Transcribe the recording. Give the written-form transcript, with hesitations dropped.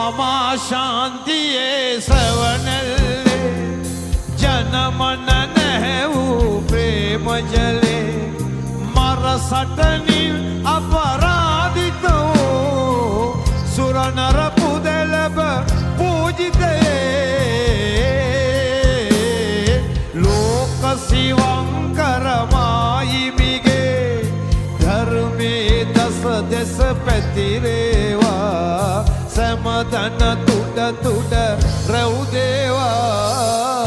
අමා ශාන්තියේ සවනල්ලේ ජනමන නැහැ වූ ප්‍රේම ජලේ මර සටනින් අපරාධිත වූ සුරනර පුදලබ පූජිතයේ ලෝක සිවංකර මායිමිගේ ධර්මයේ දස දෙස පැතිරේවා සමදන තුඩ තුඩ රැව් දේවා